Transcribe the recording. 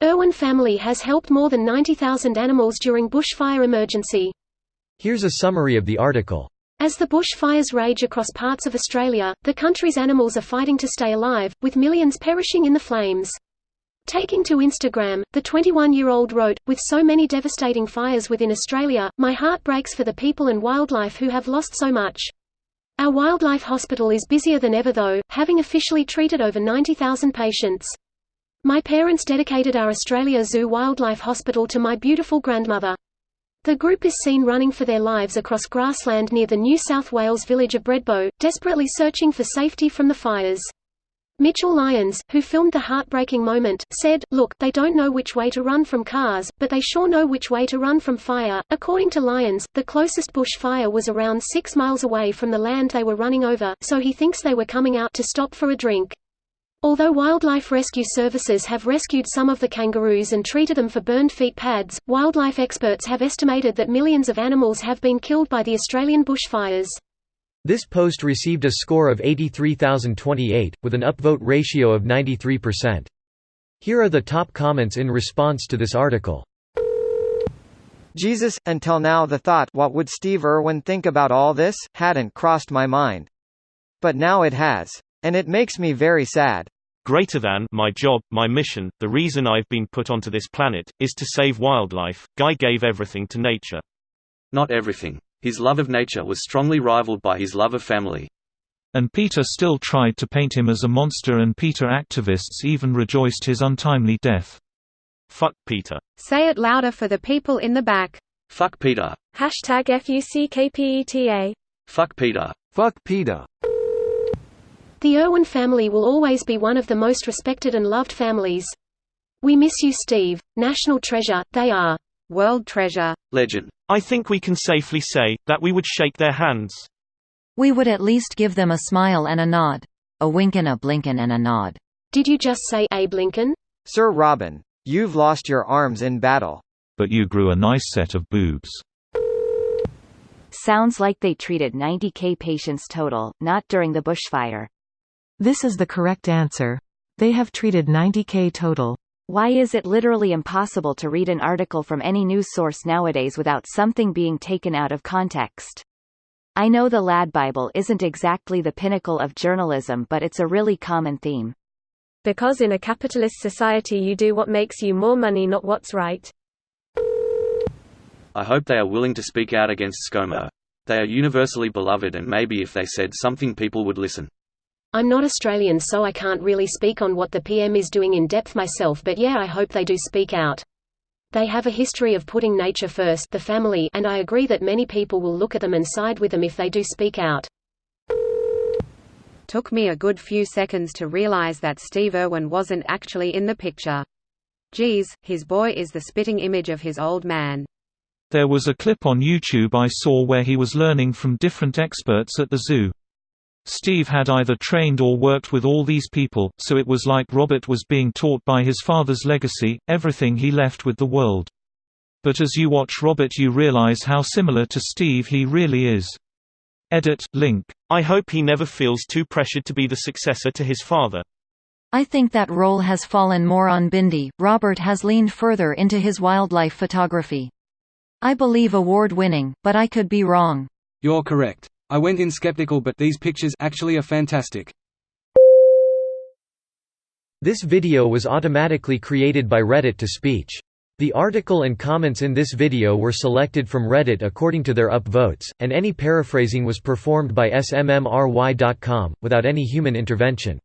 Irwin family has helped more than 90,000 animals during bushfire emergency. Here's a summary of the article. As the bushfires rage across parts of Australia, the country's animals are fighting to stay alive, with millions perishing in the flames. Taking to Instagram, the 21-year-old wrote, "With so many devastating fires within Australia, my heart breaks for the people and wildlife who have lost so much. Our wildlife hospital is busier than ever though, having officially treated over 90,000 patients. My parents dedicated our Australia Zoo Wildlife Hospital to my beautiful grandmother." The group is seen running for their lives across grassland near the New South Wales village of Bredbo, desperately searching for safety from the fires. Mitchell Lyons, who filmed the heartbreaking moment, said, "Look, they don't know which way to run from cars, but they sure know which way to run from fire." According to Lyons, the closest bush fire was around 6 miles away from the land they were running over, so he thinks they were coming out to stop for a drink. Although wildlife rescue services have rescued some of the kangaroos and treated them for burned feet pads, wildlife experts have estimated that millions of animals have been killed by the Australian bushfires. This post received a score of 83,028, with an upvote ratio of 93%. Here are the top comments in response to this article. Jesus, until now the thought, what would Steve Irwin think about all this, hadn't crossed my mind. But now it has. And it makes me very sad. Greater than my job, my mission, the reason I've been put onto this planet, is to save wildlife. Guy gave everything to nature. Not everything. His love of nature was strongly rivaled by his love of family. And Peter still tried to paint him as a monster, and Peter activists even rejoiced his untimely death. Fuck Peter. Say it louder for the people in the back. Fuck Peter. #FUCKPETA. Fuck Peter. Fuck Peter. The Irwin family will always be one of the most respected and loved families. We miss you, Steve. National treasure, they are. World treasure. Legend. I think we can safely say that we would shake their hands. We would at least give them a smile and a nod. A wink and a blinkin' and a nod. Did you just say Abe Lincoln? Sir Robin, you've lost your arms in battle. But you grew a nice set of boobs. Sounds like they treated 90k patients total, not during the bushfire. This is the correct answer. They have treated 90k total. Why is it literally impossible to read an article from any news source nowadays without something being taken out of context? I know the Lad Bible isn't exactly the pinnacle of journalism, but it's a really common theme. Because in a capitalist society you do what makes you more money, not what's right. I hope they are willing to speak out against ScoMo. They are universally beloved, and maybe if they said something people would listen. I'm not Australian, so I can't really speak on what the PM is doing in depth myself, but yeah, I hope they do speak out. They have a history of putting nature first, the family, and I agree that many people will look at them and side with them if they do speak out. Took me a good few seconds to realize that Steve Irwin wasn't actually in the picture. Geez, his boy is the spitting image of his old man. There was a clip on YouTube I saw where he was learning from different experts at the zoo. Steve had either trained or worked with all these people, so it was like Robert was being taught by his father's legacy, everything he left with the world. But as you watch Robert you realize how similar to Steve he really is. Edit, link. I hope he never feels too pressured to be the successor to his father. I think that role has fallen more on Bindi. Robert has leaned further into his wildlife photography. I believe award-winning, but I could be wrong. You're correct. I went in skeptical, but these pictures actually are fantastic. This video was automatically created by Reddit to speech. The article and comments in this video were selected from Reddit according to their upvotes, and any paraphrasing was performed by smmry.com, without any human intervention.